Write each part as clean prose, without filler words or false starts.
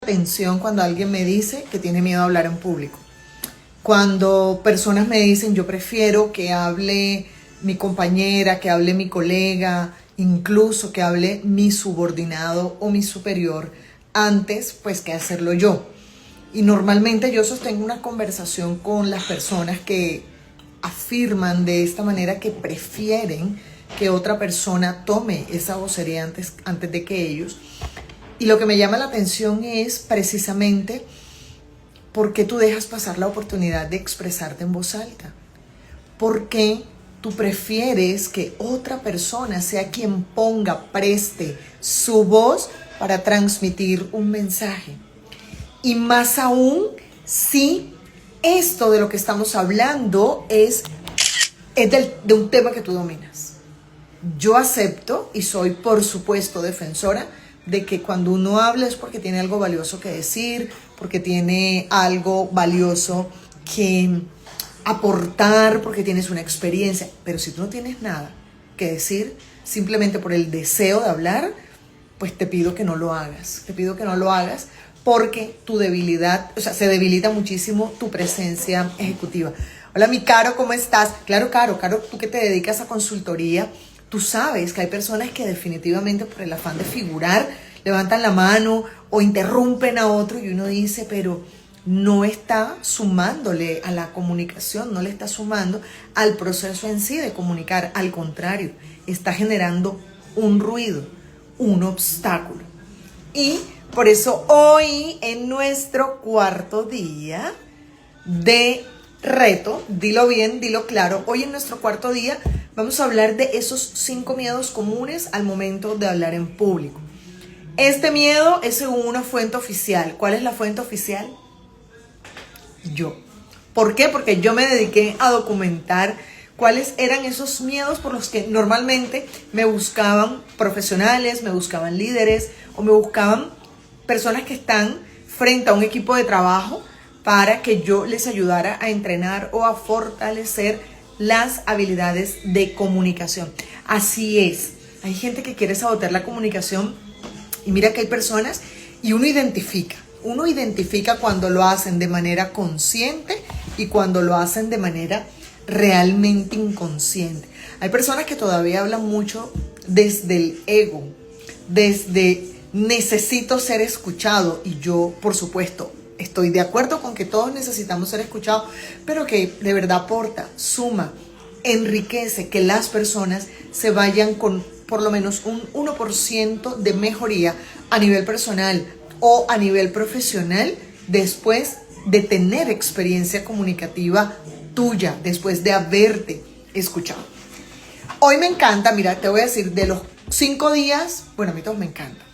atención cuando alguien me dice que tiene miedo a hablar en público. Cuando personas me dicen, yo prefiero que hable mi compañera, que hable mi colega, incluso que hable mi subordinado o mi superior, antes pues que hacerlo yo. Y normalmente yo sostengo una conversación con las personas que afirman de esta manera que prefieren que otra persona tome esa vocería antes de que ellos. Y lo que me llama la atención es precisamente por qué tú dejas pasar la oportunidad de expresarte en voz alta. ¿Por qué tú prefieres que otra persona sea quien preste su voz para transmitir un mensaje? Y más aún si esto de lo que estamos hablando es de un tema que tú dominas. Yo acepto y soy, por supuesto, defensora de que cuando uno habla es porque tiene algo valioso que decir, porque tiene algo valioso que aportar, porque tienes una experiencia. Pero si tú no tienes nada que decir, simplemente por el deseo de hablar, pues te pido que no lo hagas. Te pido que no lo hagas porque tu debilidad, se debilita muchísimo tu presencia ejecutiva. Hola, mi Caro, ¿cómo estás? Claro, Caro, tú que te dedicas a consultoría, tú sabes que hay personas que definitivamente por el afán de figurar levantan la mano o interrumpen a otro y uno dice, pero no está sumándole a la comunicación, no le está sumando al proceso en sí de comunicar. Al contrario, está generando un ruido, un obstáculo. Y por eso hoy en nuestro cuarto día de reto, dilo bien, dilo claro, hoy en nuestro cuarto día vamos a hablar de esos 5 miedos comunes al momento de hablar en público. Este miedo es según una fuente oficial. ¿Cuál es la fuente oficial? Yo. ¿Por qué? Porque yo me dediqué a documentar cuáles eran esos miedos por los que normalmente me buscaban profesionales, me buscaban líderes o me buscaban personas que están frente a un equipo de trabajo para que yo les ayudara a entrenar o a fortalecer las habilidades de comunicación. Así es, hay gente que quiere sabotear la comunicación y mira que hay personas y uno identifica cuando lo hacen de manera consciente y cuando lo hacen de manera realmente inconsciente. Hay personas que todavía hablan mucho desde el ego, desde necesito ser escuchado, y yo, por supuesto, estoy de acuerdo con que todos necesitamos ser escuchados, pero que de verdad aporta, suma, enriquece que las personas se vayan con por lo menos un 1% de mejoría a nivel personal o a nivel profesional después de tener experiencia comunicativa tuya, después de haberte escuchado. Hoy me encanta, mira, te voy a decir, de los 5 días, bueno, a mí todos me encantan,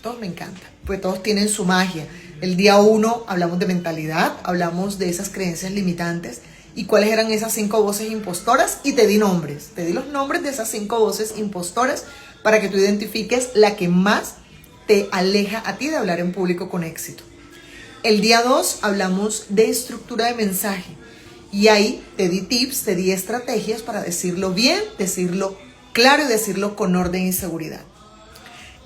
pues todos tienen su magia. El día 1 hablamos de mentalidad, hablamos de esas creencias limitantes y cuáles eran esas 5 voces impostoras y te di los nombres de esas 5 voces impostoras para que tú identifiques la que más te aleja a ti de hablar en público con éxito. El día 2 hablamos de estructura de mensaje y ahí te di tips, te di estrategias para decirlo bien, decirlo claro y decirlo con orden y seguridad.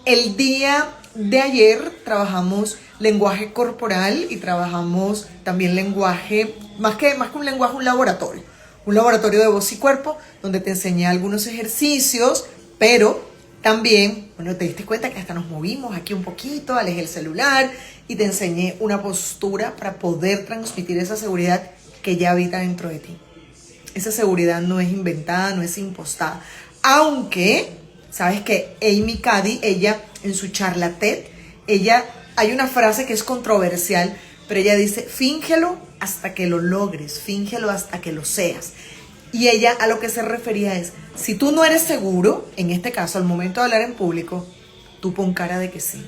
El día de ayer trabajamos lenguaje corporal y trabajamos también lenguaje, más que un lenguaje, un laboratorio de voz y cuerpo, donde te enseñé algunos ejercicios, pero también, bueno, te diste cuenta que hasta nos movimos aquí un poquito, alejé el celular y te enseñé una postura para poder transmitir esa seguridad que ya habita dentro de ti. Esa seguridad no es inventada, no es impostada, aunque sabes que Amy Cuddy, ella en su charla TED, hay una frase que es controversial, pero ella dice, fíngelo hasta que lo logres, fíngelo hasta que lo seas. Y ella a lo que se refería es, si tú no eres seguro, en este caso al momento de hablar en público, tú pon cara de que sí.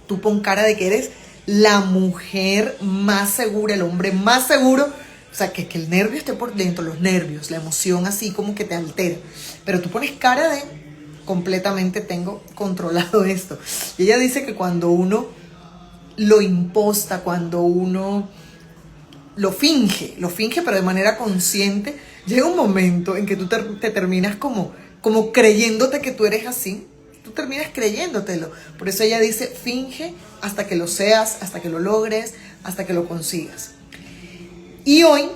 Tú pon cara de que eres la mujer más segura, el hombre más seguro. O sea, que el nervio esté por dentro, los nervios, la emoción así como que te altera. Pero tú pones cara de completamente tengo controlado esto. Y ella dice que cuando uno lo imposta, cuando uno lo finge pero de manera consciente, llega un momento en que tú te terminas como creyéndote que tú eres así. Tú terminas creyéndotelo. Por eso ella dice, finge hasta que lo seas, hasta que lo logres, hasta que lo consigas. Y hoy,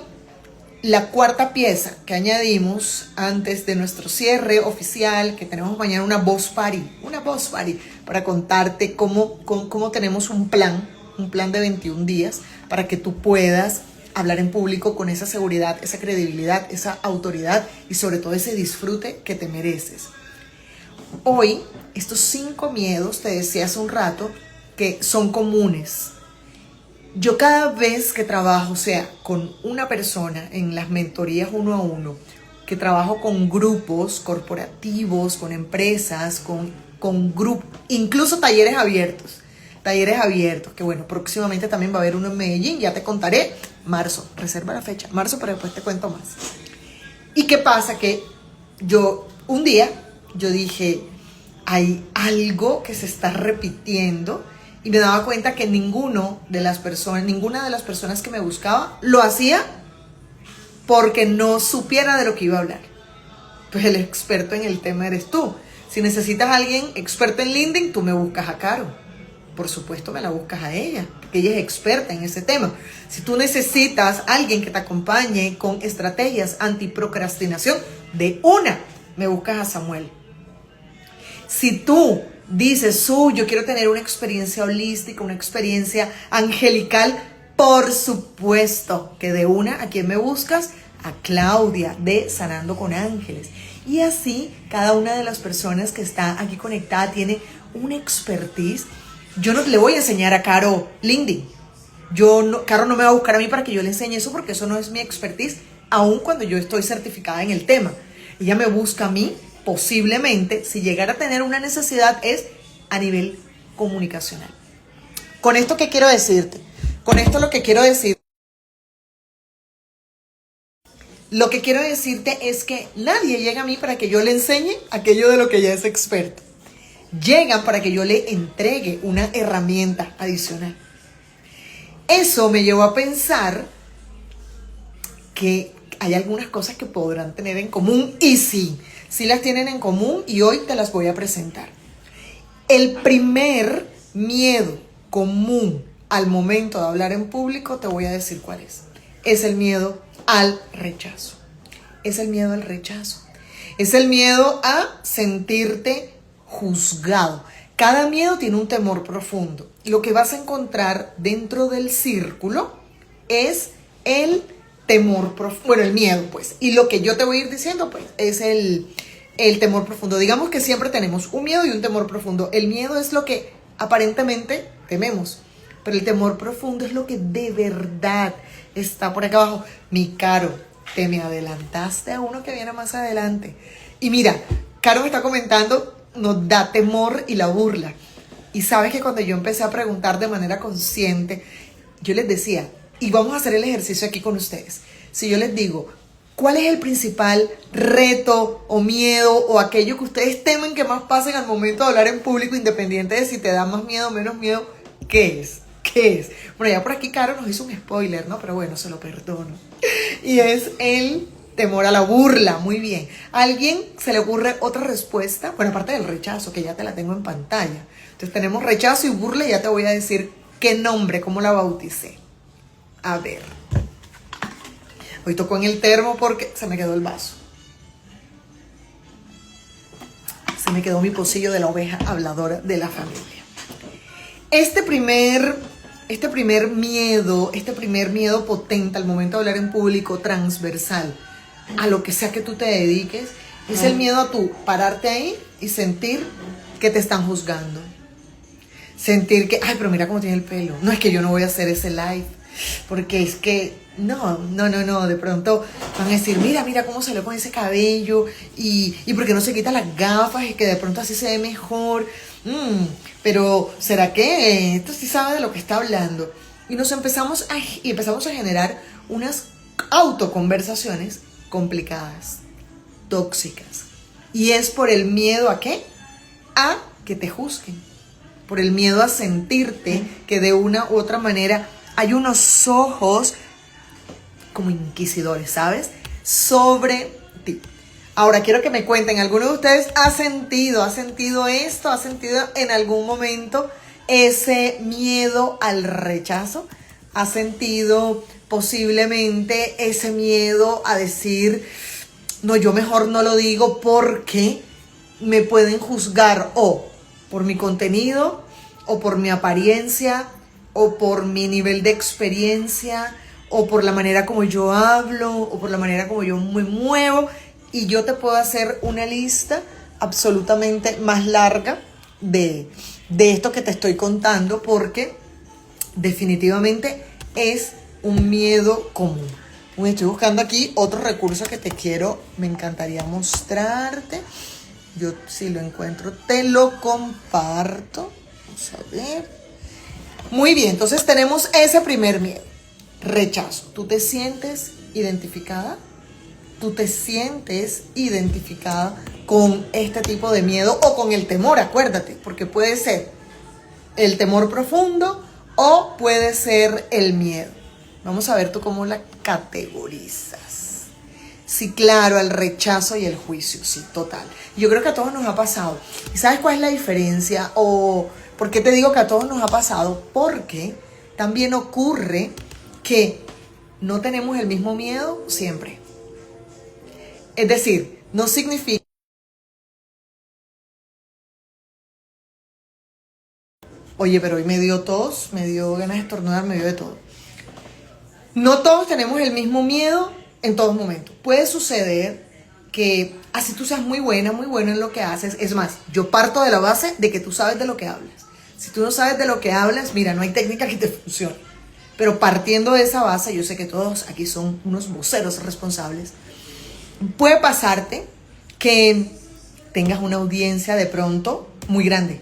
la cuarta pieza que añadimos antes de nuestro cierre oficial, que tenemos mañana una boss party para contarte cómo tenemos un plan de 21 días para que tú puedas hablar en público con esa seguridad, esa credibilidad, esa autoridad y sobre todo ese disfrute que te mereces. Hoy, estos 5 miedos, te decía hace un rato, que son comunes. Yo cada vez que trabajo, o sea, con una persona en las mentorías 1 a 1, que trabajo con grupos corporativos, con empresas, con grupos, incluso talleres abiertos, que bueno, próximamente también va a haber uno en Medellín, ya te contaré, marzo, reserva la fecha, marzo, pero después te cuento más. ¿Y qué pasa? Que un día, yo dije, hay algo que se está repitiendo. Y me daba cuenta que ninguna de las personas que me buscaba lo hacía porque no supiera de lo que iba a hablar. Pues el experto en el tema eres tú. Si necesitas a alguien experto en LinkedIn, tú me buscas a Caro. Por supuesto me la buscas a ella, porque ella es experta en ese tema. Si tú necesitas a alguien que te acompañe con estrategias antiprocrastinación, me buscas a Samuel. Si tú dices, yo quiero tener una experiencia holística, una experiencia angelical, por supuesto que ¿a quién me buscas? A Claudia de Sanando con Ángeles. Y así, cada una de las personas que está aquí conectada tiene una expertise. Yo no le voy a enseñar a Caro LinkedIn. Caro no me va a buscar a mí para que yo le enseñe eso, porque eso no es mi expertise, aun cuando yo estoy certificada en el tema. Ella me busca a mí. Posiblemente, si llegara a tener una necesidad, es a nivel comunicacional. ¿Con esto qué quiero decirte? Con esto lo que quiero decirte es que nadie llega a mí para que yo le enseñe aquello de lo que ella es experta. Llegan para que yo le entregue una herramienta adicional. Eso me llevó a pensar que hay algunas cosas que podrán tener en común, y sí las tienen en común, y hoy te las voy a presentar. El primer miedo común al momento de hablar en público, te voy a decir cuál es. Es el miedo al rechazo. Es el miedo al rechazo. Es el miedo a sentirte juzgado. Cada miedo tiene un temor profundo. Lo que vas a encontrar dentro del círculo es el temor profundo, bueno, el miedo, pues. Y lo que yo te voy a ir diciendo, pues, es el temor profundo. Digamos que siempre tenemos un miedo y un temor profundo. El miedo es lo que aparentemente tememos, pero el temor profundo es lo que de verdad está por acá abajo. Mi Caro, te me adelantaste a uno que viene más adelante. Y mira, Caro me está comentando, nos da temor y la burla. Y sabes que cuando yo empecé a preguntar de manera consciente, yo les decía, y vamos a hacer el ejercicio aquí con ustedes. Si yo les digo, ¿cuál es el principal reto o miedo o aquello que ustedes temen que más pasen al momento de hablar en público, independiente de si te da más miedo o menos miedo? ¿Qué es? Bueno, ya por aquí Caro nos hizo un spoiler, ¿no? Pero bueno, se lo perdono. Y es el temor a la burla. Muy bien. ¿A alguien se le ocurre otra respuesta? Bueno, aparte del rechazo, que ya te la tengo en pantalla. Entonces tenemos rechazo y burla, y ya te voy a decir qué nombre, cómo la bauticé. A ver. Hoy tocó en el termo porque se me quedó el vaso. Se me quedó mi pocillo de la oveja habladora de la familia. Este primer miedo potente al momento de hablar en público, transversal, a lo que sea que tú te dediques, es el miedo a tú pararte ahí y sentir que te están juzgando. Sentir que, pero mira cómo tiene el pelo. No, es que yo no voy a hacer ese live. Porque es que, no, de pronto van a decir, mira cómo se le pone ese cabello y por qué no se quita las gafas y que de pronto así se ve mejor. Pero ¿será que esto sí sabe de lo que está hablando? Y empezamos a generar unas autoconversaciones complicadas, tóxicas. Y es por el miedo ¿a qué? A que te juzguen. Por el miedo a sentirte que de una u otra manera hay unos ojos como inquisidores, ¿sabes? Sobre ti. Ahora quiero que me cuenten, ¿alguno de ustedes ha sentido esto? ¿Ha sentido en algún momento ese miedo al rechazo? ¿Ha sentido posiblemente ese miedo a decir, no, yo mejor no lo digo porque me pueden juzgar o por mi contenido, o por mi apariencia, o por mi nivel de experiencia, o por la manera como yo hablo, o por la manera como yo me muevo? Y yo te puedo hacer una lista absolutamente más larga de esto que te estoy contando, porque definitivamente es un miedo común. Estoy buscando aquí otro recurso que me encantaría mostrarte. Yo, si lo encuentro, te lo comparto. Vamos a ver. Muy bien, entonces tenemos ese primer miedo, rechazo. ¿Tú te sientes identificada? ¿Tú te sientes identificada con este tipo de miedo o con el temor? Acuérdate, porque puede ser el temor profundo o puede ser el miedo. Vamos a ver tú cómo la categorizas. Sí, claro, el rechazo y el juicio, sí, total. Yo creo que a todos nos ha pasado. ¿Y sabes cuál es la diferencia? O ¿por qué te digo que a todos nos ha pasado? Porque también ocurre que no tenemos el mismo miedo siempre. Es decir, no significa... Oye, pero hoy me dio tos, me dio ganas de estornudar, me dio de todo. No todos tenemos el mismo miedo en todos momentos. Puede suceder que así tú seas muy bueno en lo que haces. Es más, yo parto de la base de que tú sabes de lo que hablas. Si tú no sabes de lo que hablas, mira, no hay técnica que te funcione. Pero partiendo de esa base, yo sé que todos aquí son unos voceros responsables. Puede pasarte que tengas una audiencia de pronto muy grande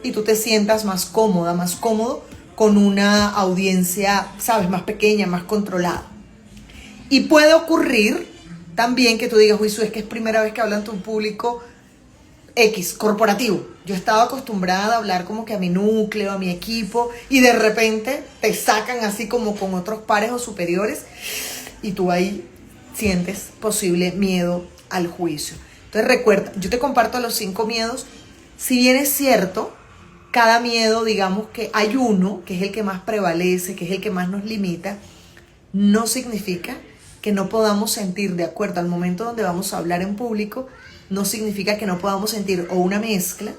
y tú te sientas más cómoda, más cómodo con una audiencia, sabes, más pequeña, más controlada. Y puede ocurrir también que tú digas, uy, es que es primera vez que hablo ante un público X, corporativo. Yo estaba acostumbrada a hablar como que a mi núcleo, a mi equipo, y de repente te sacan así como con otros pares o superiores, y tú ahí sientes posible miedo al juicio. Entonces recuerda, yo te comparto los 5 miedos. Si bien es cierto, cada miedo, digamos que hay uno que es el que más prevalece, que es el que más nos limita, no significa que no podamos sentir, de acuerdo al momento donde vamos a hablar en público, no significa que no podamos sentir o una mezcla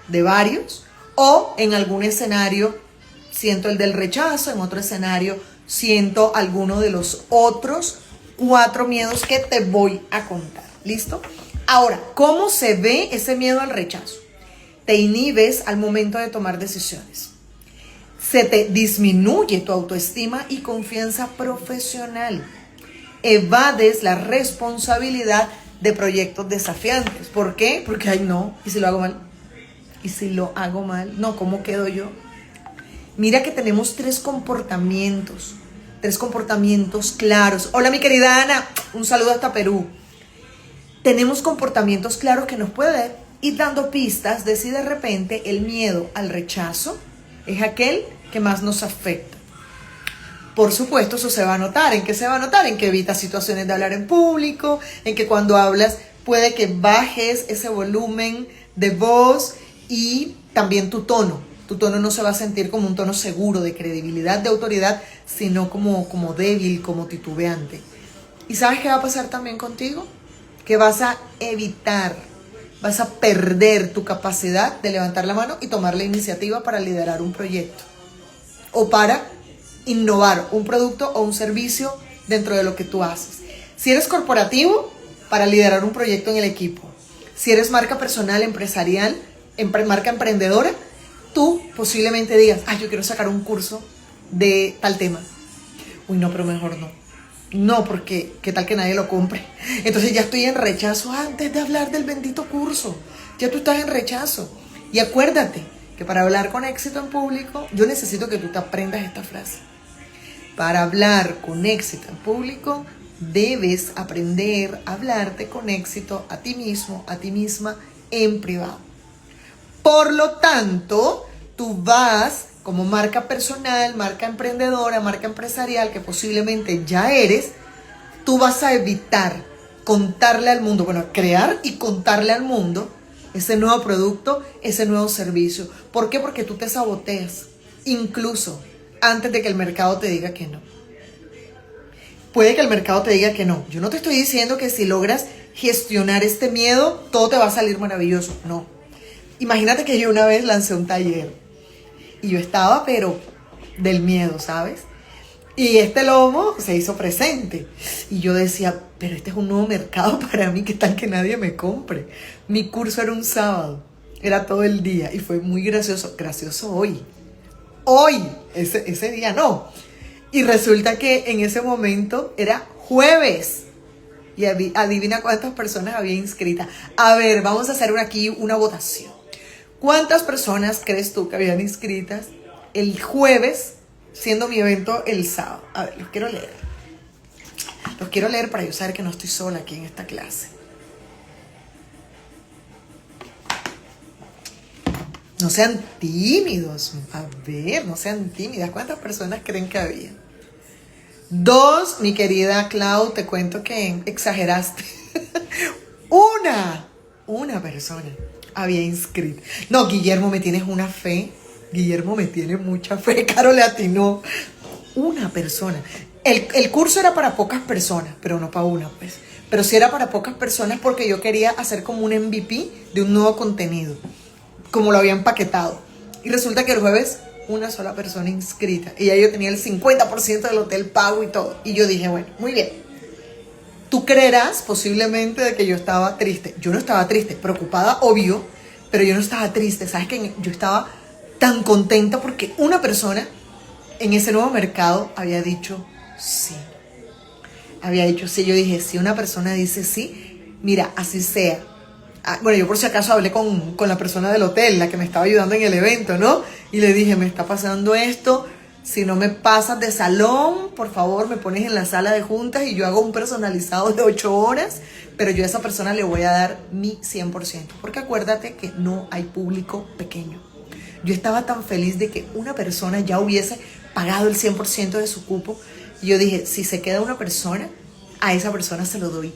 de varios, o en algún escenario siento el del rechazo, en otro escenario siento alguno de los otros 4 miedos que te voy a contar. ¿Listo? Ahora, ¿cómo se ve ese miedo al rechazo? Te inhibes al momento de tomar decisiones. Se te disminuye tu autoestima y confianza profesional. Evades la responsabilidad de proyectos desafiantes. ¿Por qué? Porque, ay, no, ¿y si lo hago mal? ¿Y si lo hago mal? No, ¿cómo quedo yo? Mira que tenemos 3 comportamientos claros. Hola, mi querida Ana, un saludo hasta Perú. Tenemos comportamientos claros que nos pueden ir dando pistas de si de repente el miedo al rechazo es aquel que más nos afecta. Por supuesto, eso se va a notar. ¿En qué se va a notar? En que evitas situaciones de hablar en público, en que cuando hablas puede que bajes ese volumen de voz y también tu tono. Tu tono no se va a sentir como un tono seguro, de credibilidad, de autoridad, sino como débil, como titubeante. ¿Y sabes qué va a pasar también contigo? Que vas a perder tu capacidad de levantar la mano y tomar la iniciativa para liderar un proyecto o para innovar un producto o un servicio dentro de lo que tú haces. Si eres corporativo, para liderar un proyecto en el equipo. Si eres marca personal, empresarial, marca emprendedora, tú posiblemente digas, yo quiero sacar un curso de tal tema. Uy, no, pero mejor no. No, porque qué tal que nadie lo compre. Entonces ya estoy en rechazo antes de hablar del bendito curso. Ya tú estás en rechazo. Y acuérdate que para hablar con éxito en público, yo necesito que tú te aprendas esta frase. Para hablar con éxito en público, debes aprender a hablarte con éxito a ti mismo, a ti misma, en privado. Por lo tanto, tú vas como marca personal, marca emprendedora, marca empresarial, que posiblemente ya eres, tú vas a evitar contarle al mundo, bueno, crear y contarle al mundo ese nuevo producto, ese nuevo servicio. ¿Por qué? Porque tú te saboteas, incluso antes de que el mercado te diga que no. Puede que el mercado te diga que no. Yo no te estoy diciendo que si logras gestionar este miedo, todo te va a salir maravilloso. No. Imagínate que yo una vez lancé un taller y yo estaba, pero del miedo, ¿sabes? Y este lobo se hizo presente. Y yo decía, pero este es un nuevo mercado para mí, ¿qué tal que nadie me compre? Mi curso era un sábado, era todo el día y fue muy gracioso. Gracioso hoy. Hoy, ese día no. Y resulta que en ese momento era jueves. Y adivina cuántas personas había inscritas. A ver, vamos a hacer aquí una votación. ¿Cuántas personas crees tú que habían inscritas el jueves, siendo mi evento el sábado? A ver, los quiero leer. Los quiero leer para yo saber que no estoy sola aquí en esta clase. No sean tímidos. A ver, no sean tímidas. ¿Cuántas personas creen que había? 2, mi querida Clau, te cuento que exageraste. Una persona había inscrito. No, Guillermo, me tienes una fe. Guillermo me tiene mucha fe. Caro le atinó. Una persona. El curso era para pocas personas, pero no para una, pues. Pero sí era para pocas personas porque yo quería hacer como un MVP de un nuevo contenido, como lo había empaquetado. Y resulta que el jueves una sola persona inscrita. Y ya yo tenía el 50% del hotel pago y todo. Y yo dije, bueno, muy bien. Tú creerás posiblemente de que yo estaba triste. Yo no estaba triste, preocupada, obvio, pero yo no estaba triste. ¿Sabes qué? Yo estaba tan contenta porque una persona en ese nuevo mercado había dicho sí. Había dicho sí. Yo dije, si una persona dice sí, mira, así sea. Bueno, yo por si acaso hablé con la persona del hotel, la que me estaba ayudando en el evento, ¿no? Y le dije, me está pasando esto, si no me pasas de salón, por favor me pones en la sala de juntas y yo hago un personalizado de 8 horas, pero yo a esa persona le voy a dar mi 100%, porque acuérdate que no hay público pequeño. Yo estaba tan feliz de que una persona ya hubiese pagado el 100% de su cupo, y yo dije, si se queda una persona, a esa persona se lo doy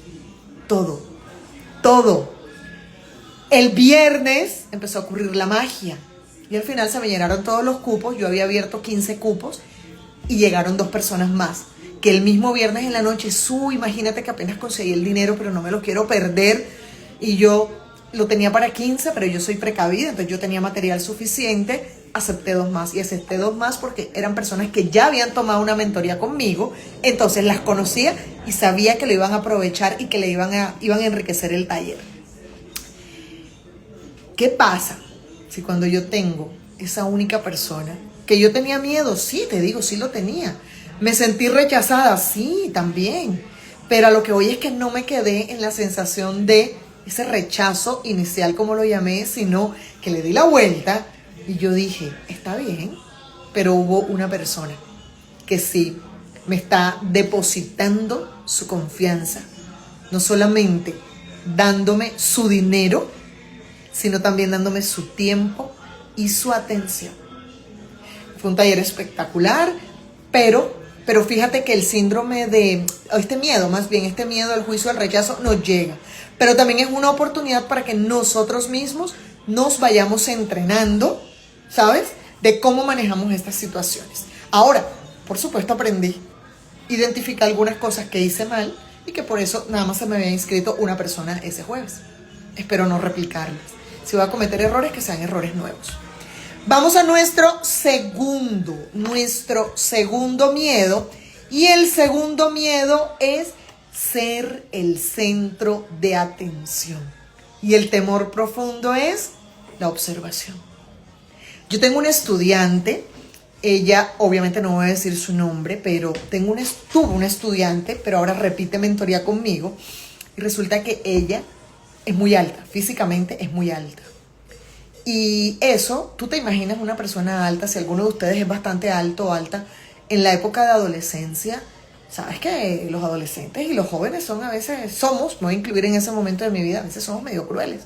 todo, todo. El viernes empezó a ocurrir la magia y al final se me llenaron todos los cupos. Yo había abierto 15 cupos y llegaron 2 personas más. Que el mismo viernes en la noche, imagínate que apenas conseguí el dinero, pero no me lo quiero perder. Y yo lo tenía para 15, pero yo soy precavida, entonces yo tenía material suficiente. Acepté 2 más y acepté 2 más porque eran personas que ya habían tomado una mentoría conmigo. Entonces las conocía y sabía que lo iban a aprovechar y que le iban a enriquecer el taller. ¿Qué pasa si cuando yo tengo esa única persona, que yo tenía miedo? Sí, te digo, sí lo tenía. Me sentí rechazada, sí, también. Pero a lo que voy es que no me quedé en la sensación de ese rechazo inicial, como lo llamé, sino que le di la vuelta y yo dije, está bien, pero hubo una persona que sí me está depositando su confianza, no solamente dándome su dinero, sino también dándome su tiempo y su atención. Fue un taller espectacular, pero fíjate que el síndrome de, este miedo al juicio, al rechazo, nos llega. Pero también es una oportunidad para que nosotros mismos nos vayamos entrenando, ¿sabes? De cómo manejamos estas situaciones. Ahora, por supuesto, aprendí. Identifiqué algunas cosas que hice mal y que por eso nada más se me había inscrito una persona ese jueves. Espero no replicarlas. Si voy a cometer errores, que sean errores nuevos. Vamos a nuestro segundo miedo. Y el segundo miedo es ser el centro de atención. Y el temor profundo es la observación. Yo tengo una estudiante, ella obviamente no voy a decir su nombre, pero tuvo una estudiante, pero ahora repite mentoría conmigo. Y resulta que ella es muy alta, físicamente es muy alta. Y eso, tú te imaginas una persona alta, si alguno de ustedes es bastante alto o alta, en la época de adolescencia, sabes que los adolescentes y los jóvenes somos, me voy a incluir en ese momento de mi vida, a veces somos medio crueles.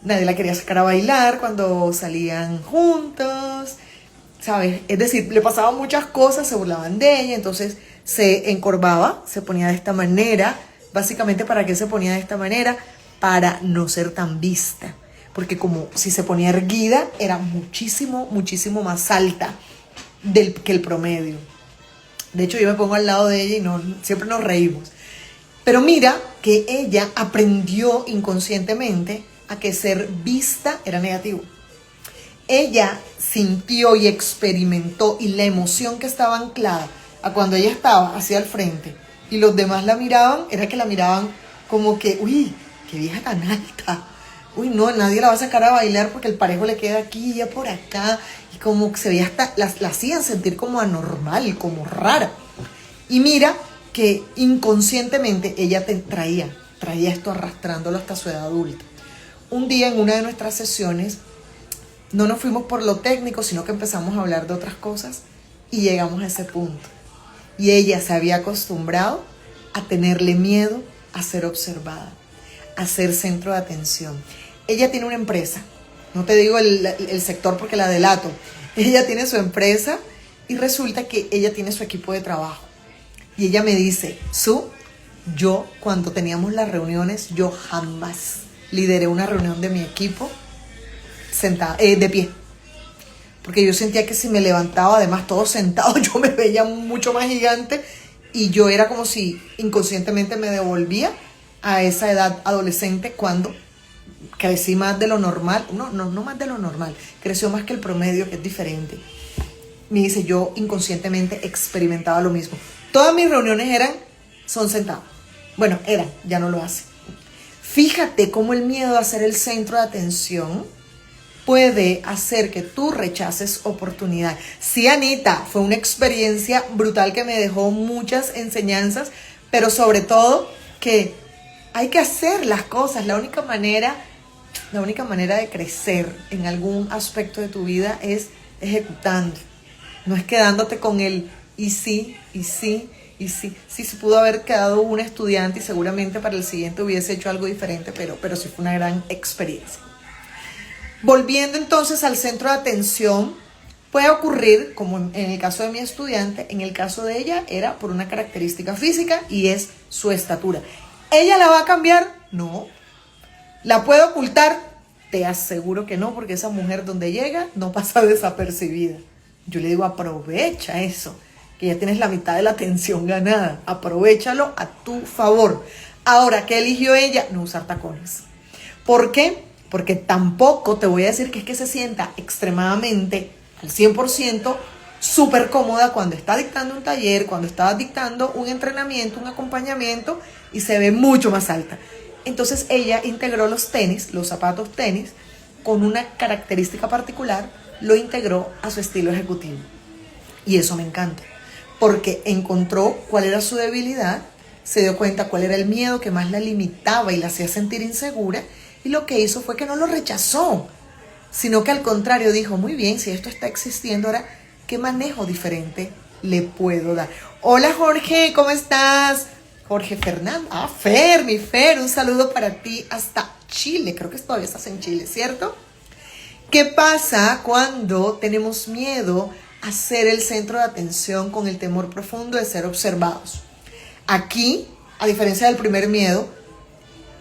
Nadie la quería sacar a bailar cuando salían juntos, ¿sabes? Es decir, le pasaban muchas cosas, se burlaban de ella, entonces se encorvaba, se ponía de esta manera, Básicamente, ¿para qué se ponía de esta manera? Para no ser tan vista. Porque como si se ponía erguida, era muchísimo, muchísimo más alta que el promedio. De hecho, yo me pongo al lado de ella y siempre nos reímos. Pero mira que ella aprendió inconscientemente a que ser vista era negativo. Ella sintió y experimentó, y la emoción que estaba anclada a cuando ella estaba hacia el frente y los demás la miraban, era que la miraban como que, uy, qué vieja tan alta. Uy, no, nadie la va a sacar a bailar porque el parejo le queda aquí y ya por acá. Y como que se veía hasta, la hacían sentir como anormal, como rara. Y mira que inconscientemente ella traía esto arrastrándolo hasta su edad adulta. Un día en una de nuestras sesiones, no nos fuimos por lo técnico, sino que empezamos a hablar de otras cosas y llegamos a ese punto. Y ella se había acostumbrado a tenerle miedo a ser observada, a ser centro de atención. Ella tiene una empresa, no te digo el sector porque la delato. Ella tiene su empresa y resulta que ella tiene su equipo de trabajo. Y ella me dice, yo cuando teníamos las reuniones, yo jamás lideré una reunión de mi equipo sentada, de pie. Porque yo sentía que si me levantaba, además todos sentados, yo me veía mucho más gigante y yo era como si inconscientemente me devolvía a esa edad adolescente cuando crecí más de lo normal. No más de lo normal, creció más que el promedio, que es diferente. Me dice, yo inconscientemente experimentaba lo mismo. Todas mis reuniones son sentados. Bueno, ya no lo hace. Fíjate cómo el miedo a ser el centro de atención puede hacer que tú rechaces oportunidad. Sí, Anita, fue una experiencia brutal que me dejó muchas enseñanzas, pero sobre todo que hay que hacer las cosas. La única manera de crecer en algún aspecto de tu vida es ejecutando. No es quedándote con el y sí. Sí, se pudo haber quedado un estudiante y seguramente para el siguiente hubiese hecho algo diferente, pero sí fue una gran experiencia. Volviendo entonces al centro de atención, puede ocurrir, como en el caso de mi estudiante, en el caso de ella era por una característica física y es su estatura. ¿Ella la va a cambiar? No. ¿La puede ocultar? Te aseguro que no, porque esa mujer donde llega no pasa desapercibida. Yo le digo, aprovecha eso, que ya tienes la mitad de la atención ganada. Aprovéchalo a tu favor. Ahora, ¿qué eligió ella? No usar tacones. ¿Por qué? Porque tampoco te voy a decir que es que se sienta extremadamente al 100% súper cómoda cuando está dictando un taller, cuando está dictando un entrenamiento, un acompañamiento y se ve mucho más alta. Entonces ella integró los zapatos tenis, con una característica particular, lo integró a su estilo ejecutivo. Y eso me encanta, porque encontró cuál era su debilidad, se dio cuenta cuál era el miedo que más la limitaba y la hacía sentir insegura, y lo que hizo fue que no lo rechazó, sino que al contrario dijo, muy bien, si esto está existiendo, ahora, ¿qué manejo diferente le puedo dar? Hola Jorge, ¿cómo estás? Jorge Fernando, mi Fer, un saludo para ti hasta Chile, creo que todavía estás en Chile, ¿cierto? ¿Qué pasa cuando tenemos miedo a ser el centro de atención con el temor profundo de ser observados? Aquí, a diferencia del primer miedo,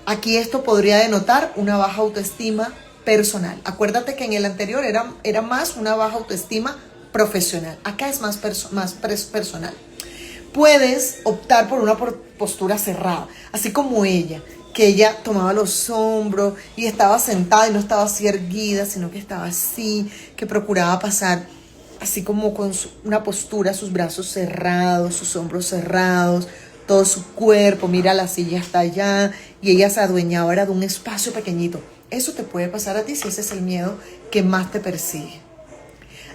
aquí esto podría denotar una baja autoestima personal. Acuérdate que en el anterior era más una baja autoestima profesional. Acá es más personal. Puedes optar por una postura cerrada, así como ella, que ella tomaba los hombros y estaba sentada y no estaba así erguida, sino que estaba así, que procuraba pasar así como con una postura, sus brazos cerrados, sus hombros cerrados, todo su cuerpo. Mira, la silla está allá y ella se adueñaba era de un espacio pequeñito. Eso te puede pasar a ti si ese es el miedo que más te persigue.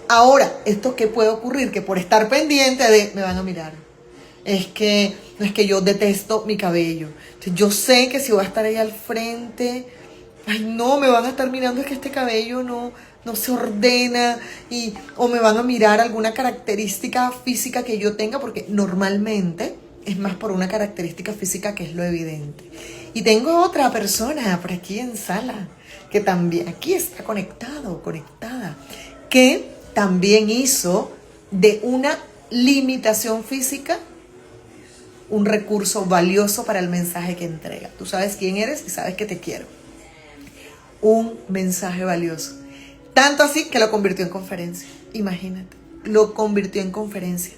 Ahora, ¿esto qué puede ocurrir? Que por estar pendiente de me van a mirar. No es que yo detesto mi cabello. Entonces, yo sé que si voy a estar ahí al frente, ay no, me van a estar mirando, es que este cabello no se ordena, o me van a mirar alguna característica física que yo tenga, porque normalmente es más por una característica física que es lo evidente. Y tengo otra persona por aquí en sala, que también aquí está conectada, que también hizo de una limitación física un recurso valioso para el mensaje que entrega. Tú sabes quién eres y sabes que te quiero. Un mensaje valioso. Tanto así que lo convirtió en conferencia. Imagínate, lo convirtió en conferencia.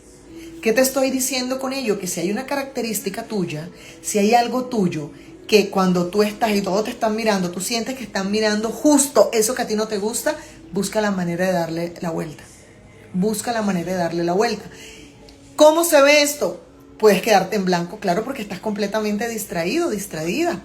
¿Qué te estoy diciendo con ello? Que si hay una característica tuya, si hay algo tuyo, que cuando tú estás y todos te están mirando, tú sientes que están mirando justo eso que a ti no te gusta, busca la manera de darle la vuelta. Busca la manera de darle la vuelta. ¿Cómo se ve esto? Puedes quedarte en blanco, claro, porque estás completamente distraído, distraída.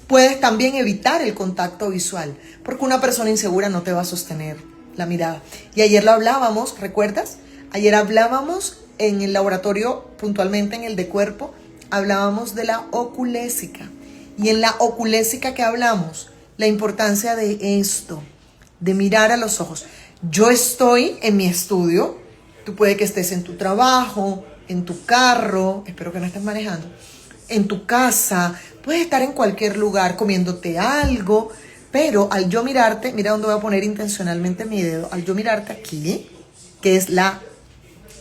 Puedes también evitar el contacto visual, porque una persona insegura no te va a sostener la mirada. Y ayer lo hablábamos, ¿recuerdas? Ayer hablábamos en el laboratorio, puntualmente en el de cuerpo, hablábamos de la oculésica. Y en la oculésica que hablamos, la importancia de esto, de mirar a los ojos. Yo estoy en mi estudio, tú puede que estés en tu trabajo, en tu carro, espero que no estés manejando, en tu casa, puedes estar en cualquier lugar comiéndote algo, pero al yo mirarte, mira dónde voy a poner intencionalmente mi dedo, al yo mirarte aquí, que es la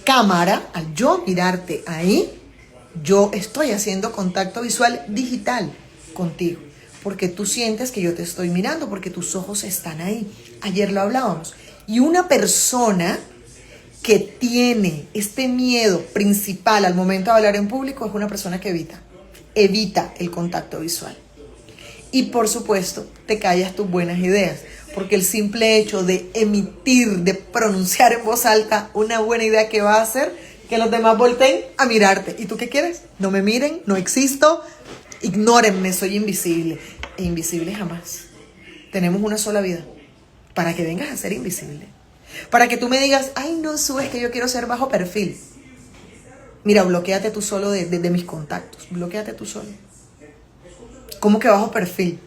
cámara, al yo mirarte ahí, yo estoy haciendo contacto visual digital contigo, porque tú sientes que yo te estoy mirando, porque tus ojos están ahí. Ayer lo hablábamos. Y una persona que tiene este miedo principal al momento de hablar en público es una persona que evita el contacto visual. Y por supuesto, te callas tus buenas ideas, porque el simple hecho de emitir, de pronunciar en voz alta una buena idea que va a hacer que los demás volteen a mirarte. ¿Y tú qué quieres? No me miren, no existo, ignórenme, soy invisible. E invisible jamás. Tenemos una sola vida para que vengas a ser invisible. Para que tú me digas, ay no, Su, es que yo quiero ser bajo perfil. Mira, bloquéate tú solo de mis contactos, bloquéate tú solo. ¿Cómo que bajo perfil?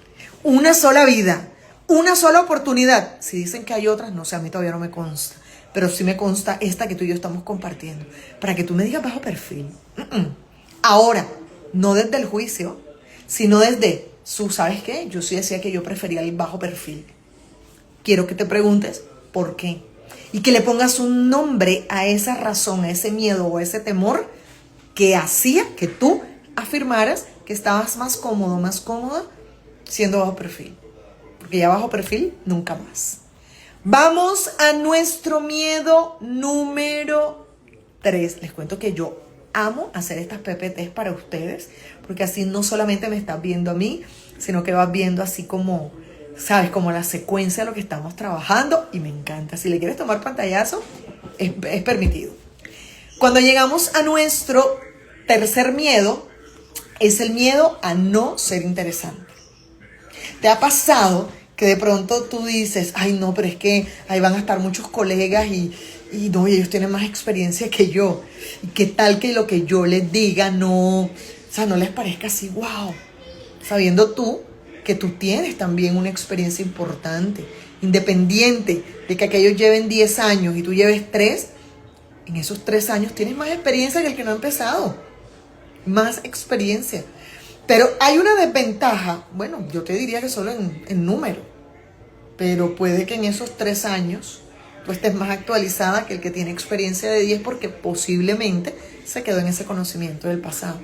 Una sola vida, una sola oportunidad. Si dicen que hay otras, no sé, a mí todavía no me consta. Pero sí me consta esta que tú y yo estamos compartiendo. Para que tú me digas bajo perfil. Ahora, no desde el juicio, sino desde, Su, ¿sabes qué? Yo sí decía que yo prefería el bajo perfil. Quiero que te preguntes por qué. Y que le pongas un nombre a esa razón, a ese miedo o a ese temor que hacía que tú afirmaras que estabas más cómodo, más cómoda siendo bajo perfil. Porque ya bajo perfil, nunca más. Vamos a nuestro miedo número 3. Les cuento que yo amo hacer estas PPTs para ustedes, porque así no solamente me estás viendo a mí, sino que vas viendo así como, ¿sabes? Como la secuencia de lo que estamos trabajando, y me encanta. Si le quieres tomar pantallazo, es permitido. Cuando llegamos a nuestro tercer miedo, es el miedo a no ser interesante. ¿Te ha pasado que de pronto tú dices, ay no, pero es que ahí van a estar muchos colegas y no, y ellos tienen más experiencia que yo? ¿Y qué tal que lo que yo les diga no les parezca así, wow? Sabiendo tú que tú tienes también una experiencia importante, independiente de que aquellos lleven 10 años y tú lleves 3, en esos 3 años tienes más experiencia que el que no ha empezado, más experiencia. Pero hay una desventaja, bueno, yo te diría que solo en número, pero puede que en esos 3 años tú estés más actualizada que el que tiene experiencia de 10, porque posiblemente se quedó en ese conocimiento del pasado.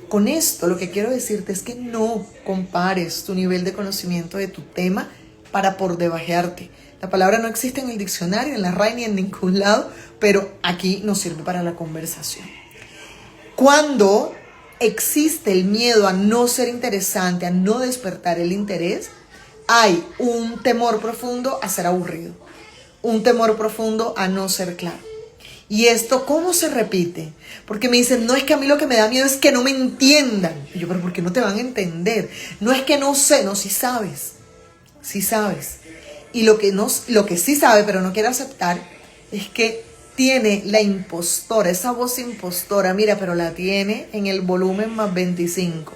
Con esto lo que quiero decirte es que no compares tu nivel de conocimiento de tu tema para por debajearte. La palabra no existe en el diccionario, en la RAE ni en ningún lado, pero aquí nos sirve para la conversación. Cuando existe el miedo a no ser interesante, a no despertar el interés, hay un temor profundo a ser aburrido, un temor profundo a no ser claro. ¿Y esto cómo se repite? Porque me dicen, no, es que a mí lo que me da miedo es que no me entiendan. Y yo, pero ¿por qué no te van a entender? No es que no sé, no, sí sabes. Sí sabes. Y lo que sí sabe, pero no quiere aceptar, es que tiene la impostora, esa voz impostora, mira, pero la tiene en el volumen más 25.